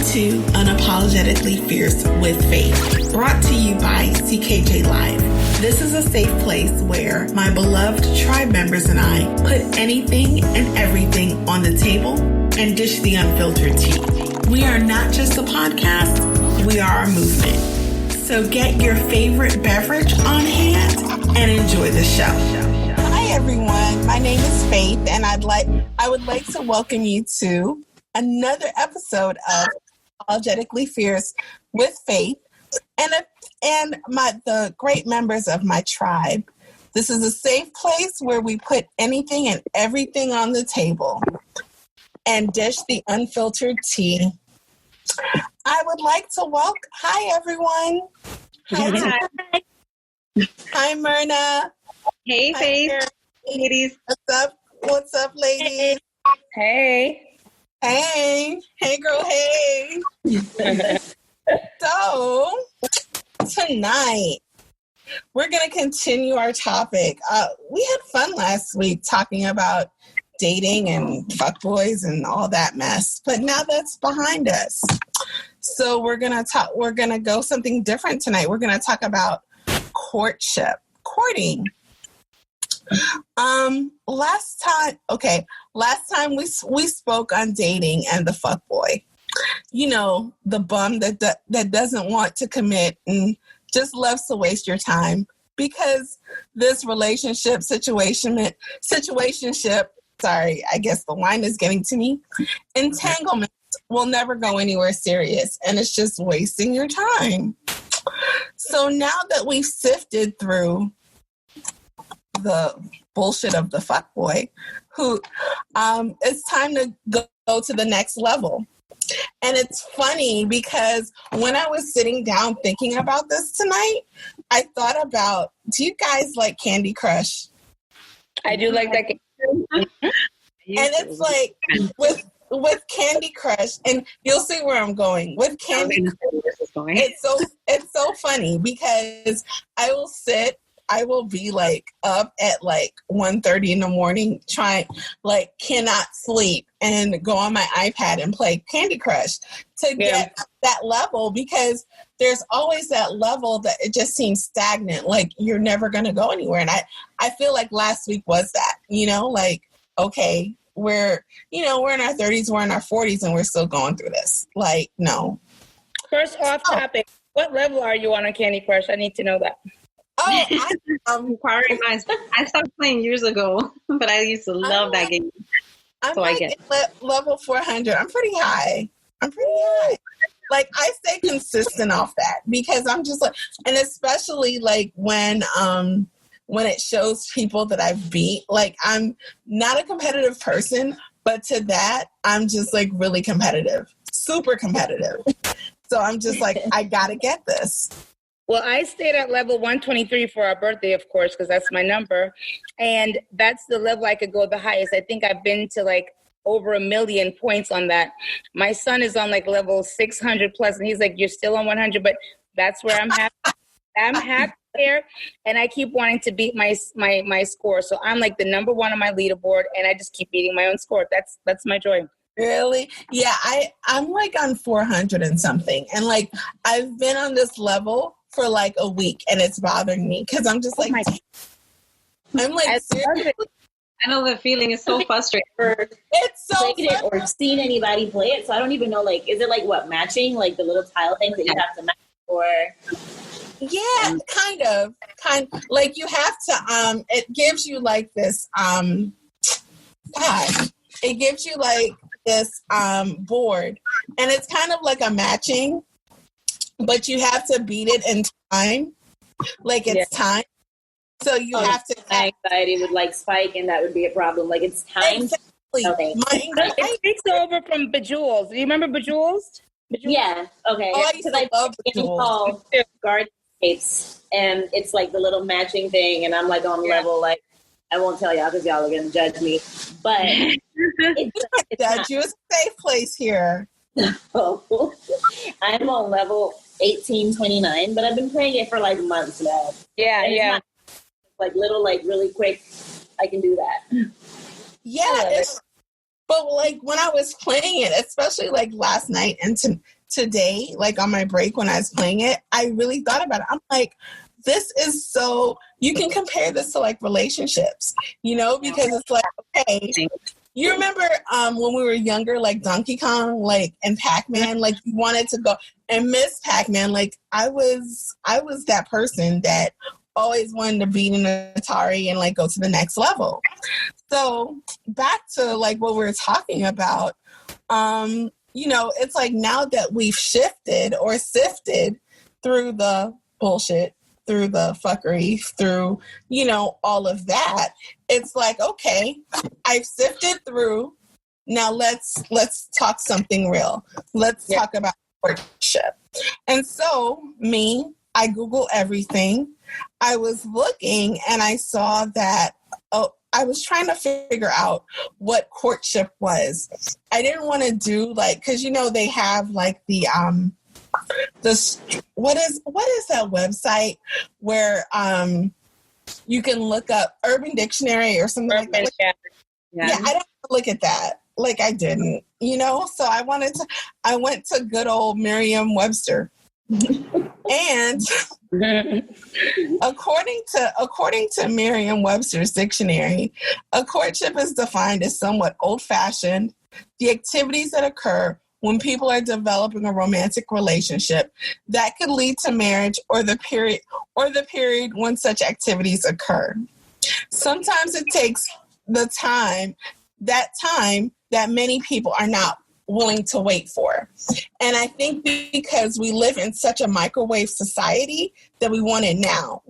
to Unapologetically Fierce with Faythe, brought to you by CKJ Live. This is a safe place where my beloved tribe members and I put anything and everything on the table and dish the unfiltered tea. We are not just a podcast, we are a movement. So get your favorite beverage on hand and enjoy the show. Hi everyone, my name is Faythe, and I would like to welcome you to another episode of Apologetically Fierce with Faythe and the great members of my tribe. This is a safe place where we put anything and everything on the table and dish the unfiltered tea. I would like to welcome. Hi everyone. Hi. Hi Myrna. Hey Faythe. Ladies. What's up, ladies? Hey. Hey girl, hey. So, tonight, we're going to continue our topic. We had fun last week talking about dating and fuckboys and all that mess, but now that's behind us. So we're going to go something different tonight. We're going to talk about courting. Last time we spoke on dating and the fuckboy. You know, the bum that doesn't want to commit and just loves to waste your time because this situationship, sorry, I guess the wine is getting to me. Entanglements will never go anywhere serious, and it's just wasting your time. So now that we've sifted through the bullshit of the fuckboy, it's time to go to the next level. And it's funny because when I was sitting down thinking about this tonight, I thought about, do you guys like Candy Crush? I do like that game. And it's like with Candy Crush, and you'll see where I'm going. With Candy Crush, it's so funny because I will be like up at like 1:30 in the morning cannot sleep and go on my iPad and play Candy Crush to get that level, because there's always that level that it just seems stagnant. Like you're never going to go anywhere. And I feel like last week was that, okay, we're in our 30s, we're in our 40s, and we're still going through this. Like, no. First off topic, what level are you on a Candy Crush? I need to know that. Oh, I stopped playing years ago, but I used to love that game. I'm level 400. I'm pretty high. Like, I stay consistent off that because I'm just like, and especially like when it shows people that I've beat, like I'm not a competitive person, but to that, I'm just like really competitive, super competitive. So I'm just like, I gotta get this. Well, I stayed at level 123 for our birthday, of course, because that's my number. And that's the level I could go the highest. I think I've been to like over 1 million points on that. My son is on like level 600 plus, and he's like, you're still on 100, but that's where I'm happy. I'm happy there, and I keep wanting to beat my score. So I'm like the number one on my leaderboard, and I just keep beating my own score. That's my joy. Really? Yeah, I'm like on 400 and something. And like I've been on this level for like a week, and it's bothering me because I'm just like, I'm like, I know the feeling is so frustrating. It's so played it or seen anybody play it, so I don't even know. Like, is it like what, matching, like the little tile things that you have to match, or? Yeah, kind of. Like you have to. It gives you like this. It gives you like this board, and it's kind of like a matching. But you have to beat it in time. Like it's time. So you have to. My anxiety would like spike, and that would be a problem. Like it's time. Exactly. Okay. It takes over from Bejeweled. Do you remember Bejeweled? Yeah. Okay. Oh, I used to love Bejeweled. Garden Scapes, and it's like the little matching thing, and I'm like on level like. I won't tell y'all because y'all are going to judge me. But it's a safe place here. I'm on level 1829, but I've been playing it for like months now. Yeah. Like little, like really quick, I can do that. Yeah, but like when I was playing it, especially like last night and today, like on my break when I was playing it, I really thought about it. I'm like, this is so, you can compare this to like relationships, you know, because it's like, okay, you remember when we were younger, like Donkey Kong, like, and Pac-Man, like you wanted to go and Miss Pac-Man, like I was that person that always wanted to beat an Atari and like go to the next level. So back to like what we were talking about, you know, it's like now that we've shifted or sifted through the bullshit, through the fuckery, through, you know, all of that, it's like, okay, I've sifted through. Now let's talk something real. Let's talk about courtship. And so I Google everything. I was looking and I saw that, I was trying to figure out what courtship was. I didn't want to do like, cause you know, they have like the what is that website where, you can look up Urban Dictionary or something like that. Yeah, I don't look at that. Like I didn't, you know? So I went to good old Merriam-Webster. And according to Merriam-Webster's dictionary, a courtship is defined as somewhat old-fashioned, the activities that occur when people are developing a romantic relationship that could lead to marriage or the period when such activities occur. Sometimes it takes time that many people are not willing to wait for. And I think because we live in such a microwave society that we want it now.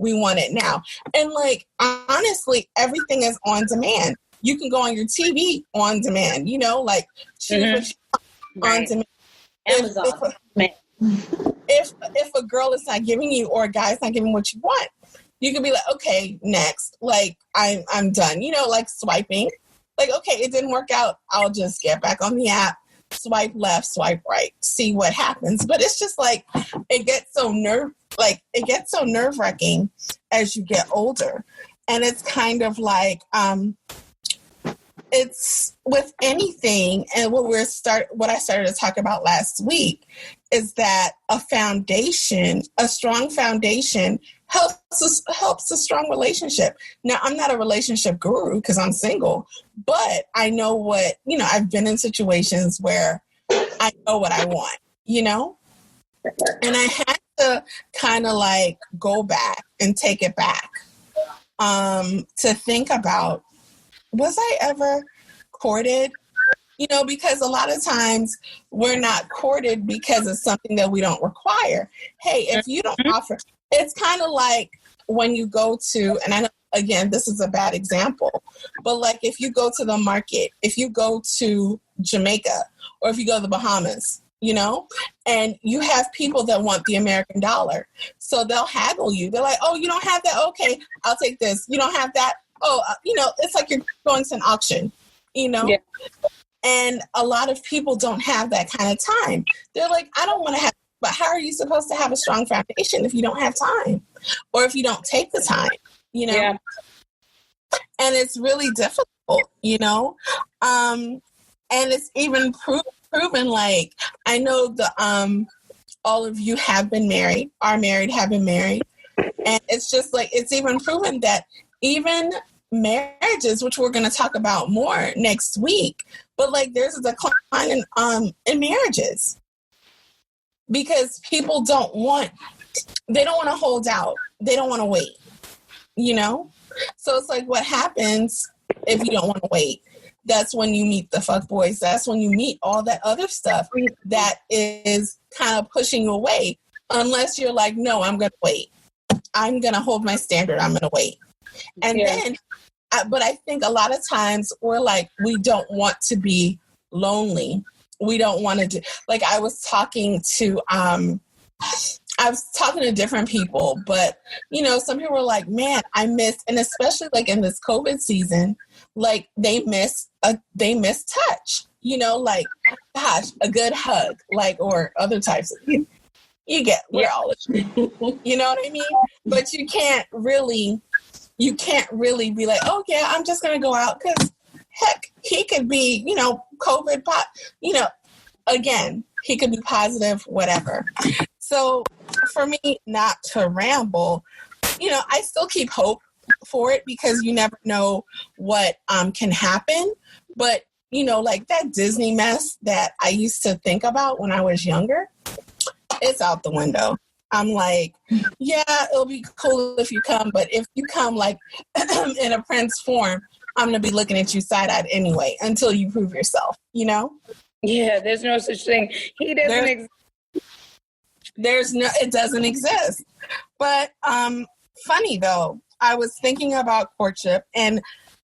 And like, honestly, everything is on demand. You can go on your TV on demand, you know, like choose what you want on demand. Amazon. If a girl is not giving you or a guy is not giving what you want, you can be like, okay, next. Like I'm done. You know, like swiping. Like, okay, it didn't work out. I'll just get back on the app, swipe left, swipe right, see what happens. But it's just like it gets so nerve-wracking as you get older. And it's kind of like it's with anything, and what I started to talk about last week is that a strong foundation helps a strong relationship. Now, I'm not a relationship guru because I'm single, but I know I've been in situations where I know what I want, you know? And I had to kind of like go back and take it back to think about, was I ever courted? You know, because a lot of times we're not courted because it's something that we don't require. Hey, if you don't offer, it's kind of like when you go to, and I know, again, this is a bad example, but like if you go to the market, if you go to Jamaica, or if you go to the Bahamas, you know, and you have people that want the American dollar. So they'll haggle you. They're like, oh, you don't have that? Okay, I'll take this. You don't have that? Oh, you know, it's like you're going to an auction, you know? Yeah. And a lot of people don't have that kind of time. They're like, I don't want to have, but how are you supposed to have a strong foundation if you don't have time? Or if you don't take the time, you know? Yeah. And it's really difficult, you know? And it's even proven, like, I know all of you have been married, are married, have been married. And it's just like, it's even proven that even marriages, which we're going to talk about more next week, but like there's a decline in marriages because people don't want to hold out. They don't want to wait, you know? So it's like, what happens if you don't want to wait? That's when you meet the fuckboys. That's when you meet all that other stuff that is kind of pushing you away. Unless you're like, no, I'm going to wait. I'm going to hold my standard. I'm going to wait. And then, but I think a lot of times we're like, we don't want to be lonely. We don't want to do, like I was talking to different people, but you know, some people were like, man, I miss, and especially like in this COVID season, like they miss touch, you know, like, gosh, a good hug, like, or other types of, we're all, you know what I mean? But you can't really be like, oh yeah, I'm just going to go out. Cause heck, he could be, you know, COVID pot, you know, again, he could be positive, whatever. So for me not to ramble, I still keep hope for it because you never know what can happen. But, like that Disney mess that I used to think about when I was younger, it's out the window. I'm like, yeah, it'll be cool if you come, but if you come like in a prince form, I'm going to be looking at you side-eyed anyway until you prove yourself, Yeah, there's no such thing. He doesn't exist. It doesn't exist. But funny though, I was thinking about courtship, and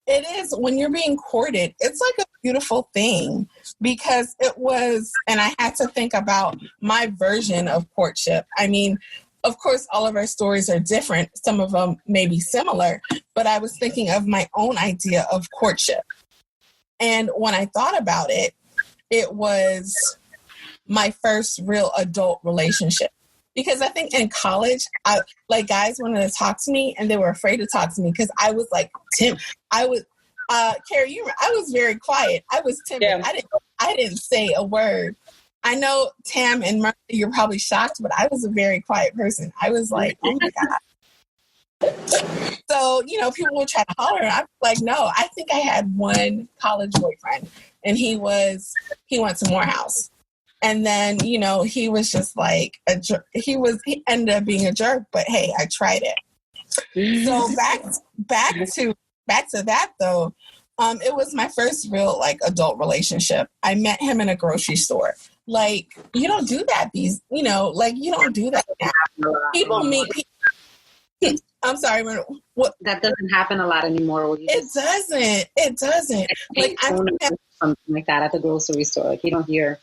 it is, when you're being courted, it's like a beautiful thing because it was, and I had to think about my version of courtship. I mean, of course, all of our stories are different. Some of them may be similar, but I was thinking of my own idea of courtship. And when I thought about it, it was my first real adult relationship. Because I think in college, guys wanted to talk to me and they were afraid to talk to me because I was like timid. I was, Kerri, I was very quiet. I was timid. Yeah. I didn't say a word. I know Tam and Myrna, you're probably shocked, but I was a very quiet person. I was like, oh my God. So, people would try to holler. I'm like, no, I think I had one college boyfriend and he went to Morehouse. And then, he was just like he ended up being a jerk, but hey, I tried it. So back to that though, it was my first real adult relationship. I met him in a grocery store. Like, you don't do that you don't do that now. People meet people. I'm sorry, what? That doesn't happen a lot anymore. It doesn't. Like, something like that at the grocery store. Like, you don't hear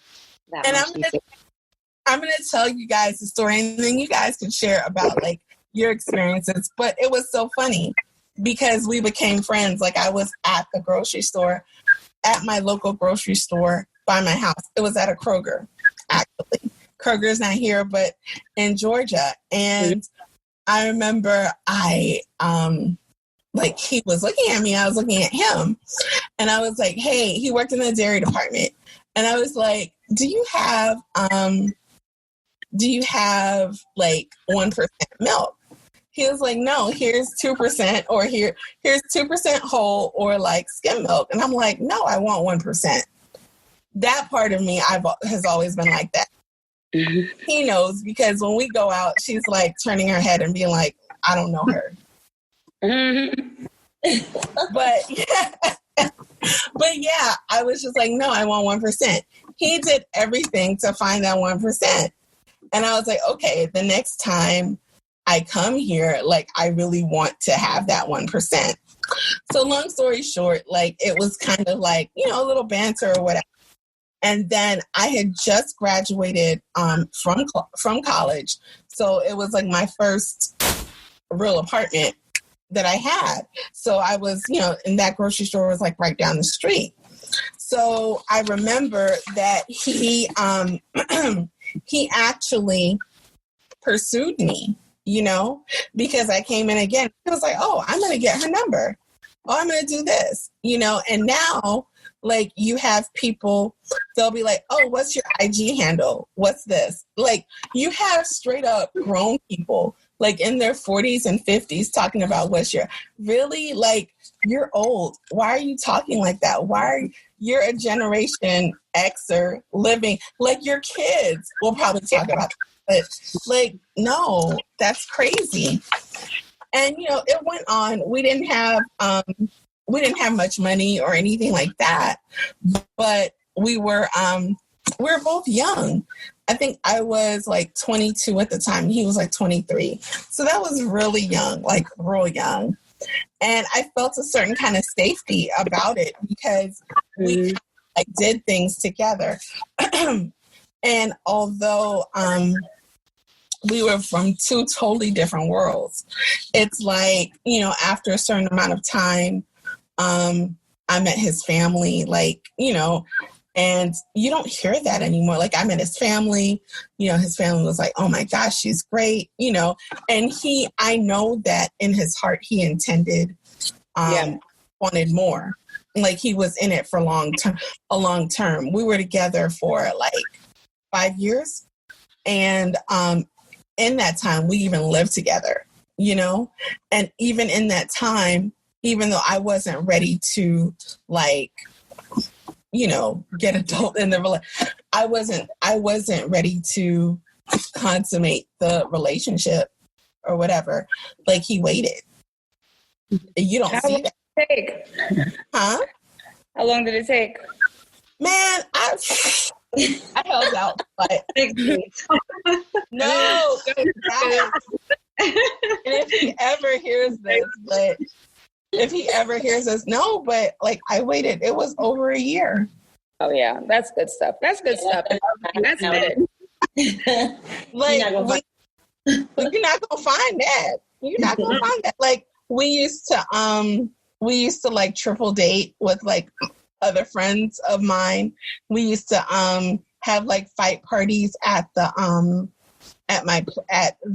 that and much. I'm going to tell you guys the story, and then you guys can share about your experiences. But it was so funny because we became friends. Like, I was at the grocery store, at my local grocery store by my house. It was at a Kroger, actually. Kroger's not here, but in Georgia. And I remember he was looking at me, I was looking at him, and I was like, hey, he worked in the dairy department. And I was like, do you have 1% milk? He was like, no, here's 2%, or here's 2% whole, or skim milk. And I'm like, no, I want 1%. That part of me has always been like that. Mm-hmm. He knows, because when we go out, she's turning her head and being like, I don't know her. Mm-hmm. But yeah, I was just like, no, I want 1%. He did everything to find that 1%. And I was like, okay, the next time I come here, I really want to have that 1%. So long story short, it was kind of a little banter or whatever. And then I had just graduated from college. So it was my first real apartment that I had. So I was, and that grocery store was right down the street. So I remember that he actually pursued me, because I came in again. He was like, oh, I'm going to get her number. Oh, I'm going to do this, and now you have people, they'll be like, oh, what's your IG handle? What's this? You have straight up grown people in their 40s and 50s talking about what's your, really, you're old. Why are you talking like that? You're a Generation Xer living, your kids will probably talk about it. But no, that's crazy. And, it went on. We didn't have much money or anything like that, but we were both young. I think I was 22 at the time. He was 23. So that was really young, real young. And I felt a certain kind of safety about it because we did things together. And although we were from two totally different worlds, it's after a certain amount of time, I met his family, and you don't hear that anymore. I met his family, his family was like, oh my gosh, she's great, and I know that in his heart, he intended, wanted more. He was in it for a long term. We were together for 5 years. And in that time, we even lived together, you know? And even in that time, even though I wasn't ready to, like, you know, get adult in the relationship, I wasn't ready to consummate the relationship or whatever. Like, he waited. You don't see that. How long did it take? Huh? How long did it take? Man, I held out, but no. And if he ever hears this, no, but like, I waited. It was over a year. Oh yeah, that's good stuff. That's good stuff. That's good. Like, you're not gonna find that. You're not gonna find that. Like, we used to like triple date with like other friends of mine. We used to have like fight parties at the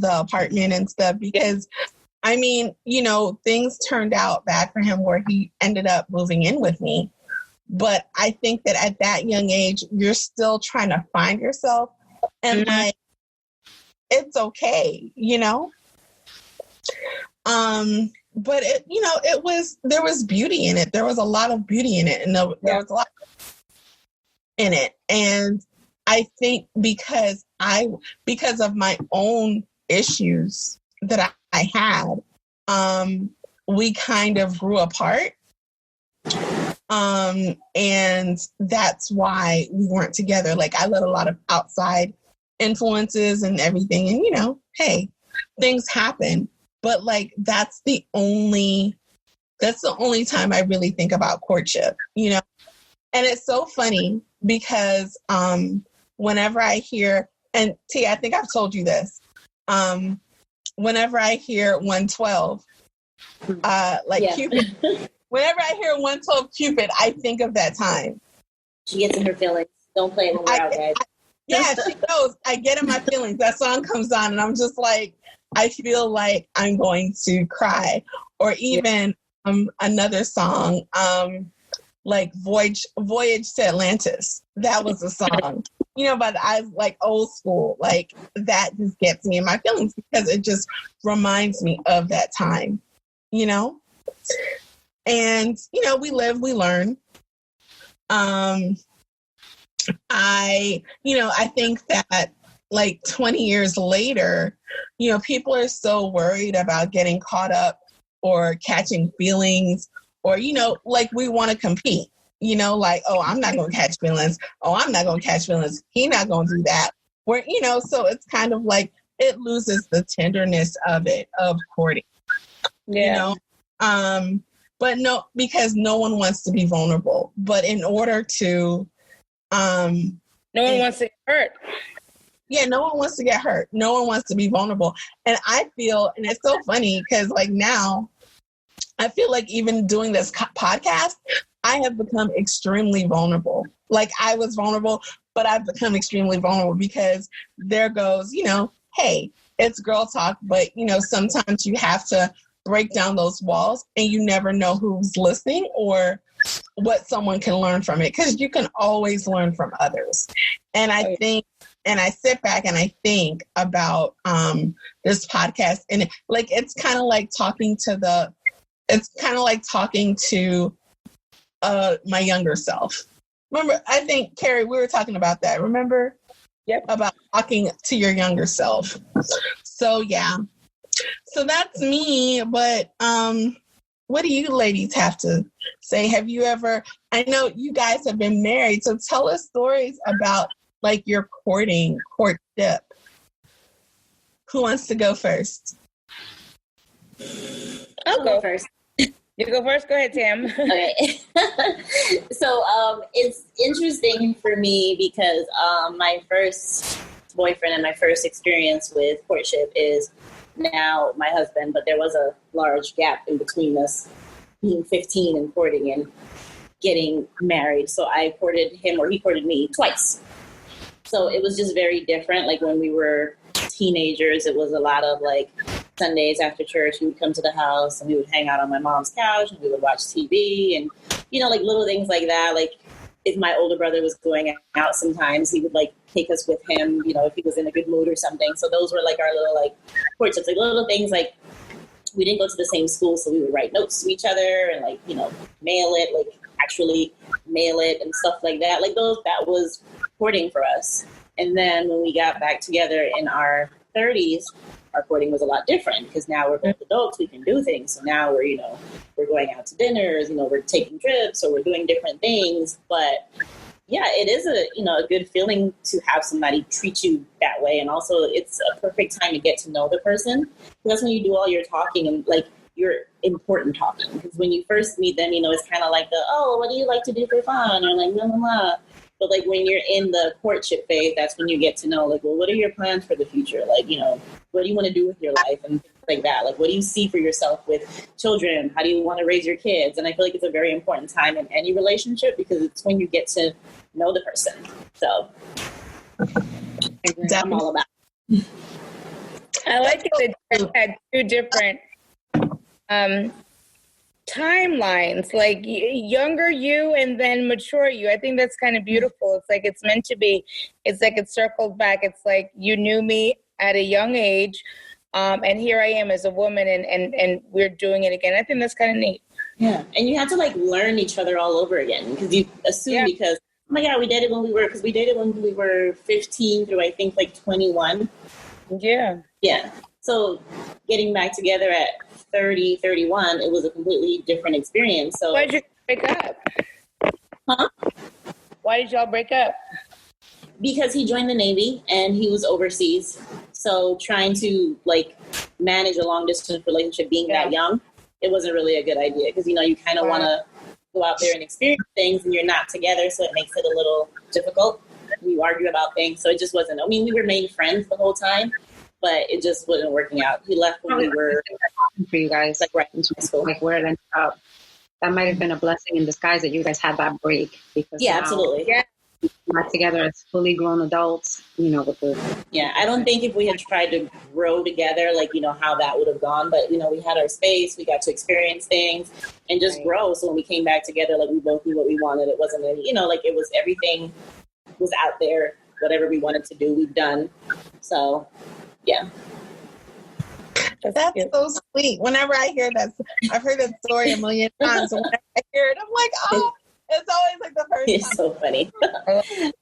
apartment and stuff, because I mean, you know, things turned out bad for him where he ended up moving in with me. But I think that at that young age, you're still trying to find yourself, and like, it's okay, you know? But it, you know, there was beauty in it. There was a lot of beauty in it, and there was a lot in it. And I think because of my own issues that I had, we kind of grew apart. And that's why we weren't together. Like, I let a lot of outside influences and everything, and, you know, hey, things happen. But like, that's the only time I really think about courtship, you know? And it's so funny because whenever I hear, and T, I think I've told you this, whenever I hear 112, Cupid, whenever I hear 112 Cupid, I think of that time. She gets in her feelings. Don't play it when we're out, guys. Yeah, she knows. I get in my feelings. That song comes on and I'm just like, I feel like I'm going to cry. Or even another song, like Voyage to Atlantis. That was a song, you know, but I was like old school. Like, that just gets me in my feelings because it just reminds me of that time, you know? And, you know, we live, we learn. I think that like 20 years later, you know, people are so worried about getting caught up or catching feelings, or, you know, like, we want to compete, you know, like, oh, I'm not going to catch feelings. Oh, I'm not going to catch feelings. He's not going to do that. Where, you know, so it's kind of like, it loses the tenderness of it, of courting, you know? But no, because no one wants to be vulnerable, but in order to, no one wants to get hurt. Yeah, no one wants to get hurt. No one wants to be vulnerable. And I feel, and it's so funny because like now, I feel like even doing this podcast, I have become extremely vulnerable. Like, I was vulnerable, but I've become extremely vulnerable because there goes, you know, hey, it's girl talk, but, you know, sometimes you have to break down those walls and you never know who's listening or what someone can learn from it, because you can always learn from others. And I think, and I sit back and I think about this podcast, and like, it's kind of like talking to my younger self. Remember, I think, Kerri, we were talking about that. Remember? Yep. About talking to your younger self. So, yeah. So that's me. But what do you ladies have to say? Have you ever, I know you guys have been married, so tell us stories about like your courtship. Who wants to go first? I'll go first. You go first? Go ahead, Tam. Okay. So it's interesting for me because my first boyfriend and my first experience with courtship is now my husband, but there was a large gap in between us being 15 and courting and getting married. So I courted him, or he courted me twice. So it was just very different. Like, when we were teenagers, it was a lot of like Sundays after church, he would come to the house and we would hang out on my mom's couch and we would watch TV and, you know, like little things like that. Like, if my older brother was going out, sometimes he would like take us with him, you know, if he was in a good mood or something. So those were like our little like courtships, like little things. Like we didn't go to the same school, so we would write notes to each other and like, you know, mail it, like actually mail it and stuff like that. Like that was courting for us. And then when we got back together in our 30s, our courting was a lot different because now we're both adults, we can do things. So now we're, you know, we're going out to dinners, you know, we're taking trips, or we're doing different things. But yeah, it is a good feeling to have somebody treat you that way. And also it's a perfect time to get to know the person. That's when you do all your talking and like your important talking. Because when you first meet them, you know, it's kind of like what do you like to do for fun? Or like, blah, blah, blah. But like when you're in the courtship phase, that's when you get to know, like, well, what are your plans for the future? Like, you know, what do you want to do with your life and things like that? Like, what do you see for yourself with children? How do you want to raise your kids? And I feel like it's a very important time in any relationship because it's when you get to know the person. So I'm all about it. I like it that you had two different timelines, like younger you and then mature you. I think that's kind of beautiful. It's like it's meant to be. It's like it circled back. It's like you knew me at a young age, and here I am as a woman, and we're doing it again. I think that's kind of neat. Yeah, and you have to like learn each other all over again because you assume because oh my god, we dated when we were 15 through I think like 21. Yeah. So getting back together at 30, 31, it was a completely different experience. So why did you break up? Huh? Why did y'all break up? Because he joined the Navy and he was overseas. So trying to like manage a long distance relationship being that young, it wasn't really a good idea because, you know, you kind of want to go out there and experience things and you're not together. So it makes it a little difficult. We argue about things. So it just wasn't, I mean, we remained friends the whole time, but it just wasn't working out. He left when we were for you guys, like right into school. Like where it ended up. That might have been a blessing in disguise that you guys had that break because absolutely. Yeah. Not together as fully grown adults, you know, with the I don't think if we had tried to grow together, like, you know, how that would have gone, but you know, we had our space, we got to experience things and just grow. So when we came back together, like we both knew what we wanted. It wasn't any, you know, like it was everything was out there, whatever we wanted to do, we've done. So yeah. That's so sweet. Whenever I hear that, I've heard that story a million times. And whenever I hear it, I'm like, oh, it's always like the first It's time. so funny.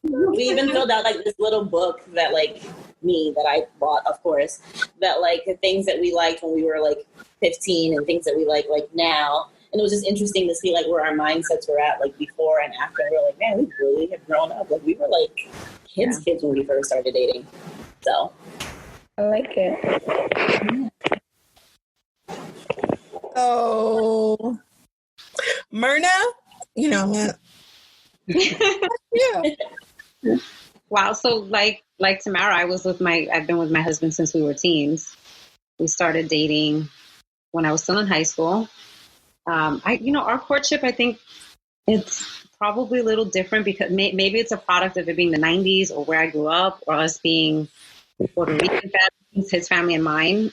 We even filled out like this little book that like that I bought, of course, that like the things that we liked when we were like 15 and things that we like now. And it was just interesting to see like where our mindsets were at like before and after. And we were like, man, we really have grown up. Like we were like kids when we first started dating. So I like it. So, Myrna, you know, yeah. Wow. So like Tamara, I've been with my husband since we were teens. We started dating when I was still in high school. Our courtship, I think it's probably a little different because maybe it's a product of it being the 90s or where I grew up or us being Puerto Rican families, his family and mine.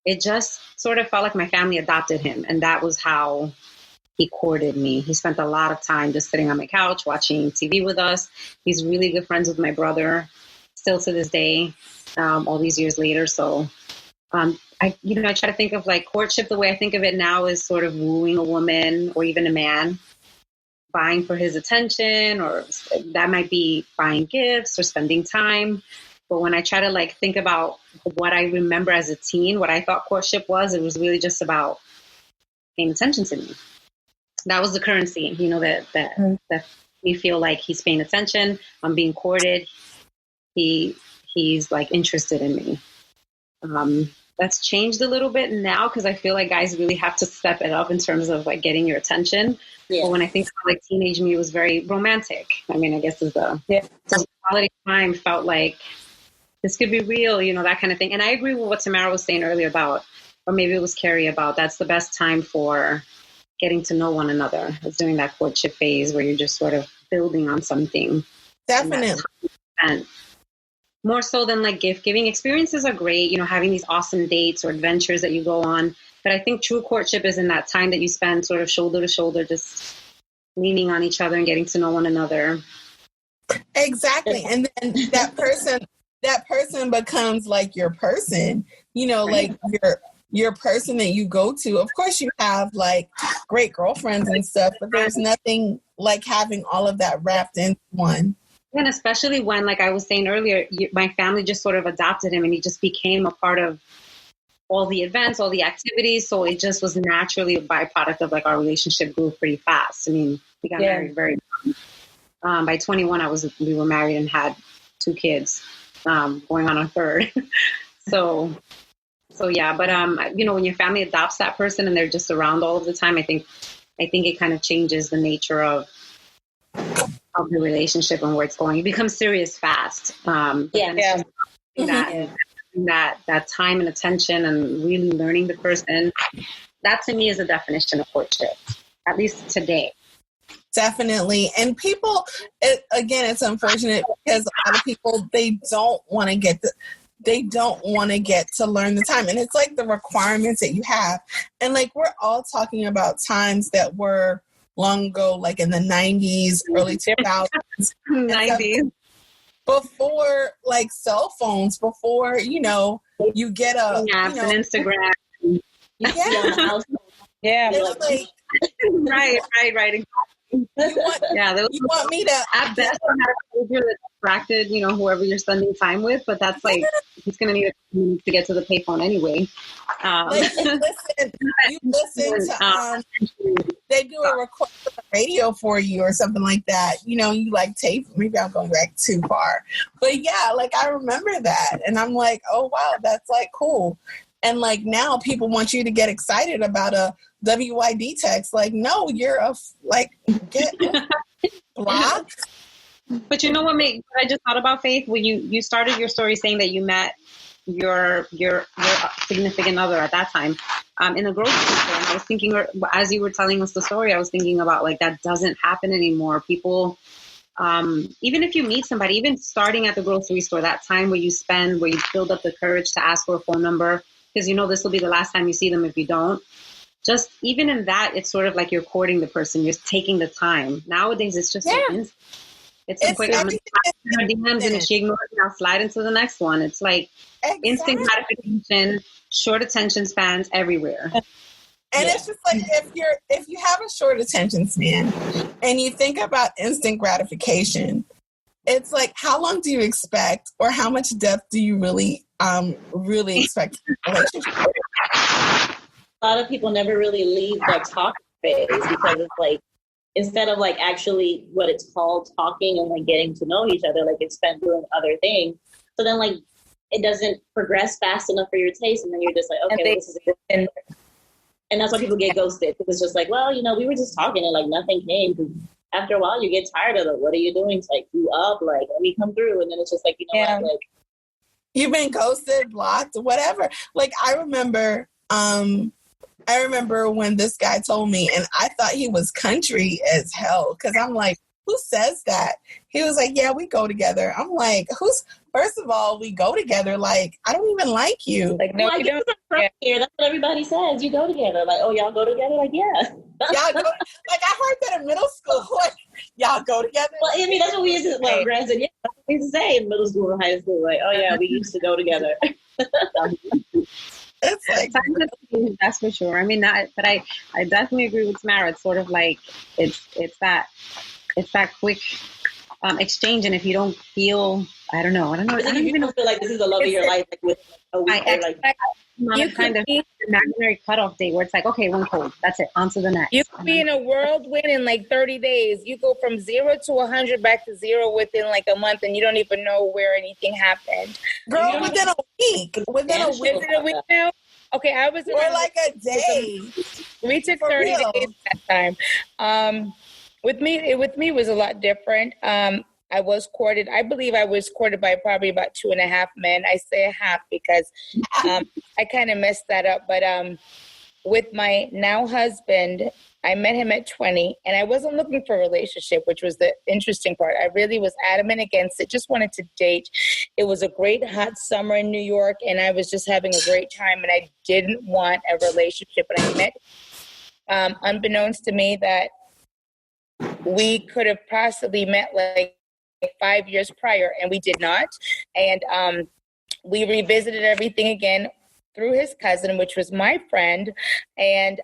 It just sort of felt like my family adopted him. And that was how he courted me. He spent a lot of time just sitting on my couch, watching TV with us. He's really good friends with my brother, still to this day, all these years later. So, I try to think of like courtship. The way I think of it now is sort of wooing a woman or even a man, buying for his attention, or that might be buying gifts or spending time. But when I try to like think about what I remember as a teen, what I thought courtship was, it was really just about paying attention to me. That was the currency, you know, that we feel like he's paying attention. I'm being courted. He's like interested in me. That's changed a little bit now because I feel like guys really have to step it up in terms of like getting your attention. Yeah. But when I think about like teenage me, it was very romantic. I mean, I guess so quality time felt like this could be real, you know, that kind of thing. And I agree with what Tamara was saying earlier about, or maybe it was Kerri about, that's the best time for getting to know one another. It's during that courtship phase where you're just sort of building on something. Definitely. And more so than like gift giving. Experiences are great, you know, having these awesome dates or adventures that you go on. But I think true courtship is in that time that you spend sort of shoulder to shoulder, just leaning on each other and getting to know one another. Exactly. And then that person becomes like your person, you know, like your person that you go to. Of course you have like great girlfriends and stuff, but there's nothing like having all of that wrapped in one. And especially when, like I was saying earlier, my family just sort of adopted him and he just became a part of all the events, all the activities. So it just was naturally a byproduct of like our relationship grew pretty fast. I mean, we got married very young. By 21, we were married and had 2 kids, going on a third. So yeah, but you know, when your family adopts that person and they're just around all of the time, I think it kind of changes the nature of the relationship and where it's going. It becomes serious fast. That time and attention and really learning the person, that to me is a definition of courtship, at least today. Definitely. And people, it's unfortunate because a lot of people, they don't want to get to learn the time. And it's like the requirements that you have. And like, we're all talking about times that were long ago, like in the 90s, early 2000s. 90s. Before like cell phones, before, you know, you get a... and Instagram. Yeah. Yeah. It's like, right. You want me to... At best, you have a soldier that's distracted, you know, whoever you're spending time with, but that's like, he's going to need a few minutes to get to the payphone anyway. Listen to, they do a record on the radio for you or something like that. You know, you like tape, maybe I'm going back too far. But yeah, like I remember that. And I'm like, oh, wow, that's like cool. And like now people want you to get excited about a WYD text. Like, no, you're get blocked. But you know what I just thought about, Faith? When you started your story saying that you met your significant other at that time in a grocery store. And I was thinking, as you were telling us the story, I was thinking about like that doesn't happen anymore. People, even if you meet somebody, even starting at the grocery store, that time where you build up the courage to ask for a phone number, because you know this will be the last time you see them if you don't. Just even in that, it's sort of like you're courting the person. You're taking the time. Nowadays, it's just it's a quick. I'm going to DMs, and if she ignores me, I'll slide into the next one. It's like instant gratification, short attention spans everywhere. And it's just like if you have a short attention span and you think about instant gratification, it's like how long do you expect, or how much depth do you really expect in a relationship? A lot of people never really leave the talking phase because it's like, instead of like actually what it's called talking and like getting to know each other, like it's spent doing other things. So then like it doesn't progress fast enough for your taste, and then you're just like, okay, well, this is a good thing. And that's why people get ghosted, because it's just like, well, you know, we were just talking and like nothing came. After a while, you get tired of it. What are you doing? It's like, you up? Like, let me come through. And then it's just like, you know what? Like, you've been ghosted, blocked, whatever. Like I remember when this guy told me, and I thought he was country as hell, because I'm like, who says that? He was like, yeah, we go together. I'm like, first of all, we go together. Like, I don't even like you. Like, no, you don't. Here. That's what everybody says. You go together. Like, oh, y'all go together? Like, yeah. Y'all go, like, I heard that in middle school. Like, y'all go together? Well, I mean, that's what we used to, well, granted, yeah, that's what we used to say in middle school and high school. Like, oh, yeah, we used to go together. It's like, that's for sure. I mean, but I definitely agree with Tamara. It's sort of like it's that quick exchange, and if you don't feel, I don't know. I don't even feel like this is the love of your life. Like with a week, you kind of imaginary cutoff date where it's like, okay, one cold, that's it, on to the next. You could be in a whirlwind in like 30 days. You go from 0 to 100 back to 0 within like a month, and you don't even know where anything happened. Girl, within a week. Within a week now. Okay, I was or like a day. We took 30 days that time. With me, it was a lot different. I was courted. I believe I was courted by probably about 2.5 men. I say a half because I kind of messed that up. But with my now husband, I met him at 20, and I wasn't looking for a relationship, which was the interesting part. I really was adamant against it, just wanted to date. It was a great hot summer in New York, and I was just having a great time, and I didn't want a relationship. And I met, unbeknownst to me, that we could have possibly met like 5 years prior, and we did not. And we revisited everything again through his cousin, which was my friend. And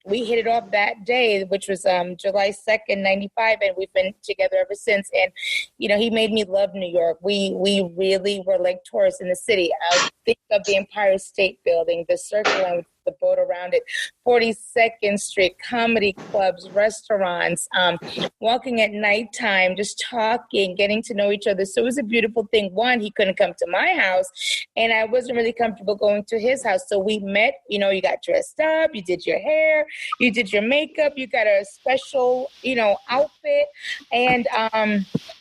we hit it off that day, which was July 2nd, 95. And we've been together ever since. And, you know, he made me love New York. We really were like tourists in the city. I think of the Empire State Building, the Circle Line with the boat around it, 42nd Street, comedy clubs, restaurants, walking at nighttime, just talking, getting to know each other. So it was a beautiful thing. One, he couldn't come to my house, and I wasn't really comfortable going to his house. So we met, you know, you got dressed up, you did your hair, you did your makeup, you got a special, you know, outfit. And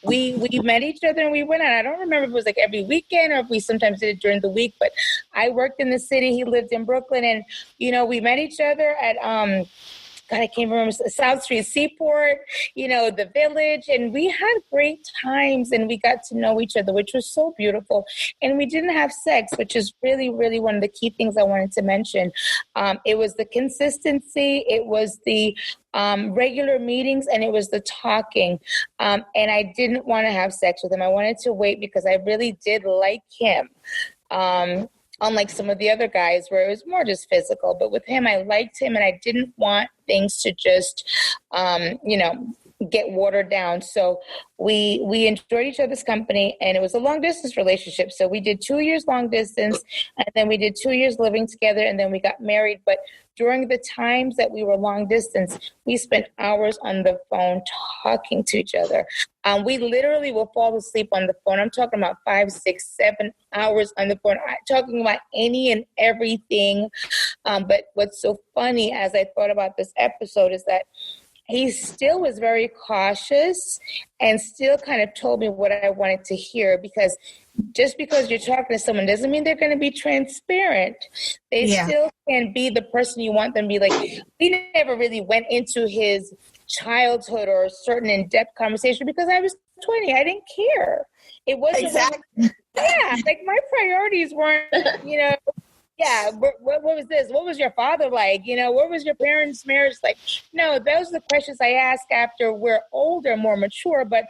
we met each other and we went out. I don't remember if it was like every weekend or if we sometimes did it during the week, but I worked in the city. He lived in Brooklyn, and you know, we met each other at, God, I can't remember, South Street Seaport, you know, the Village, and we had great times and we got to know each other, which was so beautiful. And we didn't have sex, which is really, really one of the key things I wanted to mention. It was the consistency, it was the regular meetings, and it was the talking. And I didn't want to have sex with him. I wanted to wait because I really did like him. Unlike some of the other guys where it was more just physical. But with him, I liked him and I didn't want things to just, you know, get watered down. So we enjoyed each other's company, and it was a long distance relationship. So we did 2 years long distance, and then we did 2 years living together, and then we got married. But during the times that we were long distance, we spent hours on the phone talking to each other. We literally will fall asleep on the phone. I'm talking about 5, 6, 7 hours on the phone, talking about any and everything. But what's so funny as I thought about this episode is that he still was very cautious and still kind of told me what I wanted to hear, because just because you're talking to someone doesn't mean they're going to be transparent. They still can be the person you want them to be. Like, we never really went into his childhood or a certain in-depth conversation because I was 20. I didn't care. It wasn't like my priorities weren't, you know, what was this? What was your father like? You know, what was your parents' marriage like? No, those are the questions I ask after we're older, more mature. But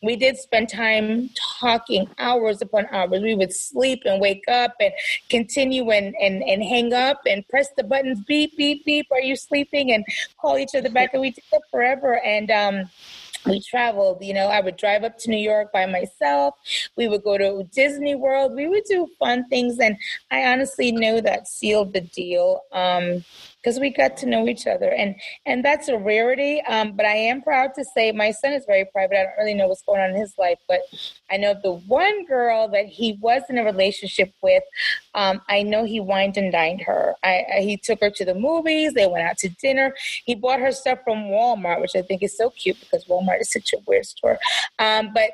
we did spend time talking hours upon hours. We would sleep and wake up and continue and hang up and press the buttons, beep, beep, beep. Are you sleeping? And call each other back. And we did that forever. And we traveled, you know, I would drive up to New York by myself. We would go to Disney World. We would do fun things. And I honestly knew that sealed the deal because we got to know each other. And that's a rarity. But I am proud to say my son is very private. I don't really know what's going on in his life. But I know the one girl that he was in a relationship with, I know he wined and dined her. He took her to the movies. They went out to dinner. He bought her stuff from Walmart, which I think is so cute because Walmart is such a weird store. But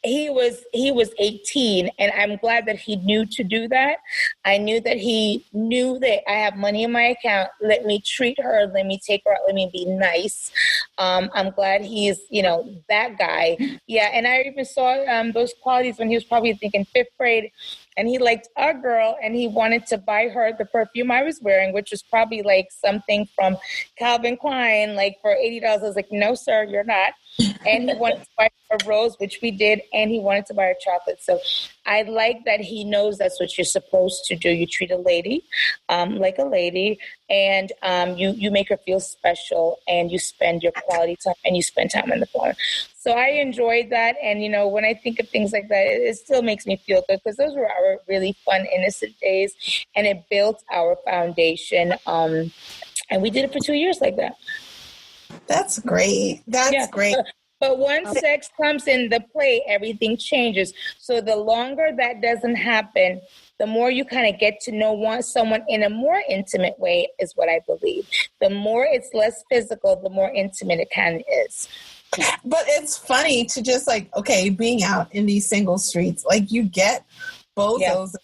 he was 18, and I'm glad that he knew to do that. I knew that he knew that I have money in my account. Let me treat her. Let me take her out. Let me be nice. I'm glad he's, you know, that guy. Yeah, and I even saw those qualities when he was probably, thinking 5th grade. And he liked a girl, and he wanted to buy her the perfume I was wearing, which was probably like something from Calvin Klein, like for $80. I was like, no, sir, you're not. And he wanted to buy her a rose, which we did, and he wanted to buy her chocolate. So I like that he knows that's what you're supposed to do. You treat a lady like a lady, and you make her feel special, and you spend your quality time, and you spend time on the phone. So I enjoyed that. And, you know, when I think of things like that, it still makes me feel good because those were our really fun, innocent days, and it built our foundation. And we did it for 2 years like that. That's great. That's great. But once sex comes in the play, everything changes. So the longer that doesn't happen, the more you kind of get to know someone in a more intimate way is what I believe. The more it's less physical, the more intimate it kind of is. But it's funny to just like, okay, being out in these single streets, like you get both those,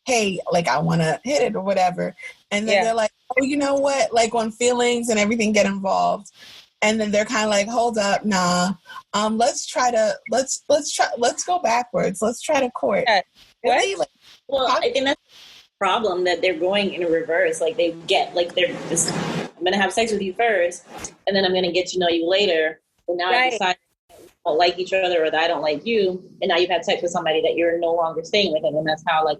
hey, like I want to hit it or whatever. And then they're like, oh, you know what? Like when feelings and everything get involved. And then they're kind of like, hold up, nah. Let's go backwards. Let's try to court. Really? Like, well, I think that's the problem, that they're going in reverse. Like they get, like they're just, I'm going to have sex with you first, and then I'm going to get to know you later. And now I decide I don't like each other or that I don't like you. And now you've had sex with somebody that you're no longer staying with. And that's how, like,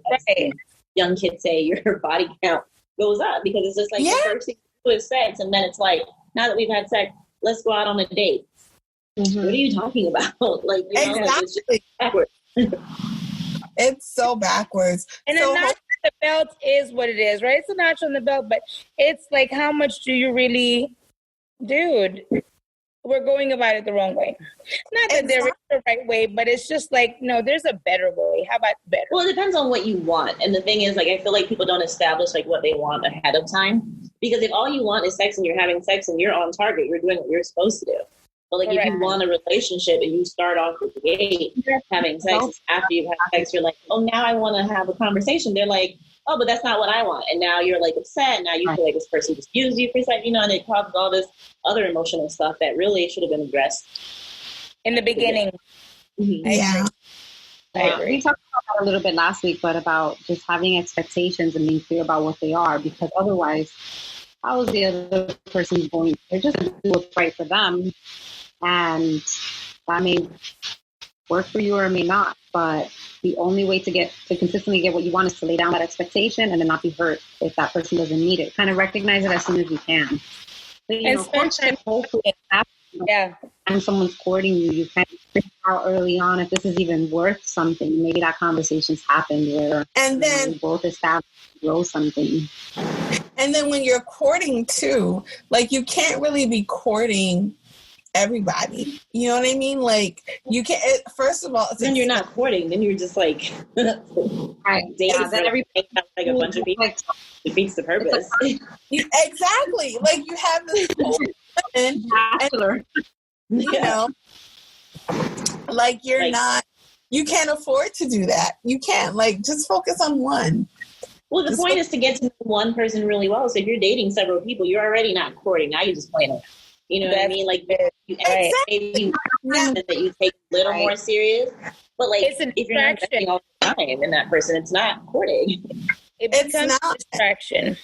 young kids say your body count goes up, because it's just like the first thing you do is sex. And then it's like, now that we've had sex, let's go out on a date. Mm-hmm. What are you talking about? Like, you know, like, it's just backwards. It's so backwards. And so a notch on the belt is what it is, right? It's a notch on the belt, but it's like, how much do you really, dude? We're going about it the wrong way. Not that there is the right way, but it's just like, no, there's a better way. How about better? Well, it depends on what you want. And the thing is, like, I feel like people don't establish like what they want ahead of time. Because if all you want is sex and you're having sex and you're on target, you're doing what you're supposed to do. But like, if you want a relationship and you start off with the gate having sex, after you've had sex, you're like, oh, now I want to have a conversation. They're like, oh, but that's not what I want. And now you're like upset. Now you feel like this person just used you for sex, you know, and it causes all this other emotional stuff that really should have been addressed in the beginning. Mm-hmm. I agree. We talked about that a little bit last week, but about just having expectations and being clear about what they are, because otherwise, how is the other person going? They're just going to do what's right for them. And that may work for you or it may not. But the only way to consistently get what you want is to lay down that expectation and then not be hurt if that person doesn't need it. Kind of recognize it as soon as you can. But, you know, courtship, hopefully, and someone's courting you, you kind of figure out early on if this is even worth something. Maybe that conversation's happened where you both establish grow something. And then when you're courting too, like, you can't really be courting everybody, you know what I mean? Like, you can't. First of all, then you're not courting. Then you're just like dating. Then everybody has like a bunch of people. Defeats the purpose. Exactly. Like, you have this whole bachelor, you know, like, you're like, not. You can't afford to do that. You can't. Like, just focus on one. Well, the point is to get to know one person really well. So if you're dating several people, you're already not courting. Now you're just playing around. You know what I mean? Like, maybe you that you take a little more serious. But like, it's if you're not investing all the time in that person, it's not courting. It becomes a distraction.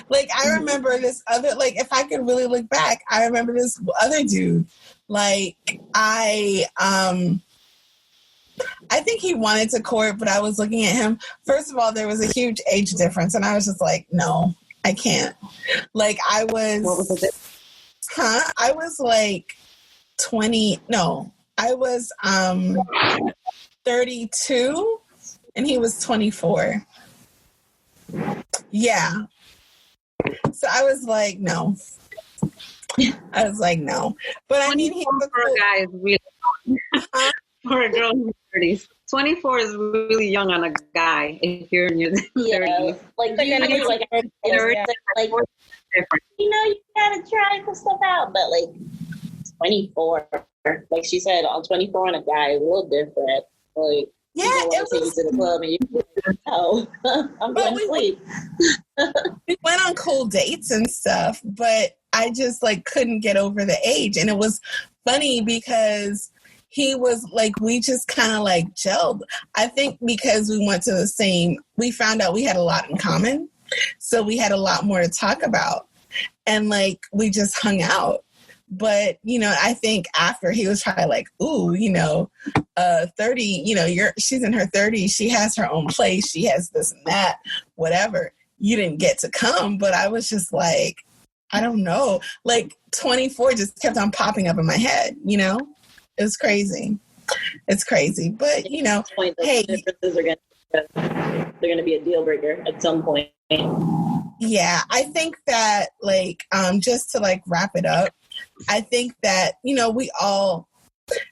Like, I remember this other, like, if I could really look back, I remember this other dude. Like, I think he wanted to court, but I was looking at him. First of all, there was a huge age difference, and I was just like, no, I can't. Like, I was... What was it? I was like 20. No, I was 32 and he was 24. Yeah. So I was like, no. I was like, no. But I mean, he was for a guy is really for a girl in her 30s. 24 is really young on a guy if you're in your 30s. Like, you know, you gotta try this stuff out, but like 24, like she said, on 24 on a guy is a little different. Like, yeah, it was, take you to the club and you I'm going to sleep. We went on cool dates and stuff, but I just like couldn't get over the age. And it was funny because he was like, we just kind of like gelled. I think because we went to we found out we had a lot in common. So we had a lot more to talk about, and like, we just hung out. But, you know, I think after he was probably like, ooh, you know, 30, you know, she's in her 30s. She has her own place. She has this and that, whatever. You didn't get to come. But I was just like, I don't know. Like, 24 just kept on popping up in my head, you know? It was crazy. It's crazy. But, you know, hey. Differences are they're going to be a deal breaker at some point. Yeah, I think that, like, just to like wrap it up, I think that, you know, we all,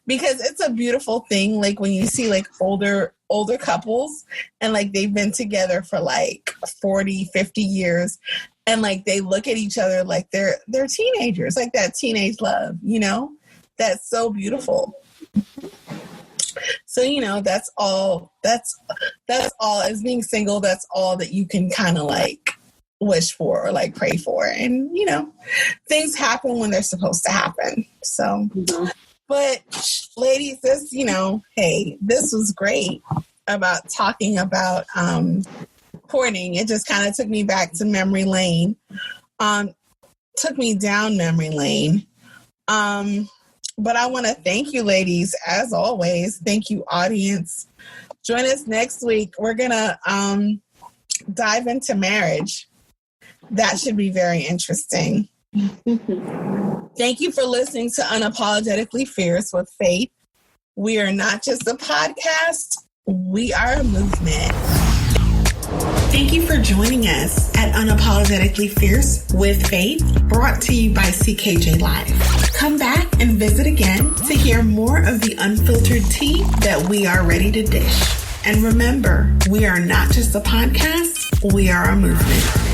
because it's a beautiful thing, like when you see like older couples and like they've been together for like 40, 50 years and like they look at each other like they're teenagers, like that teenage love, you know, that's so beautiful. So, you know, that's all as being single, that's all that you can kind of like wish for or like pray for. And, you know, things happen when they're supposed to happen. So, but ladies, this, you know, hey, this was great about talking about courting. It just kind of took me back to memory lane. Took me down memory lane. But I want to thank you, ladies, as always. Thank you, audience. Join us next week. We're going to dive into marriage. That should be very interesting. Thank you for listening to Unapologetically Fierce with Faythe. We are not just a podcast. We are a movement. Thank you for joining us at Unapologetically Fierce with Faythe, brought to you by CKJ Live. Come back and visit again to hear more of the unfiltered tea that we are ready to dish. And remember, we are not just a podcast, we are a movement.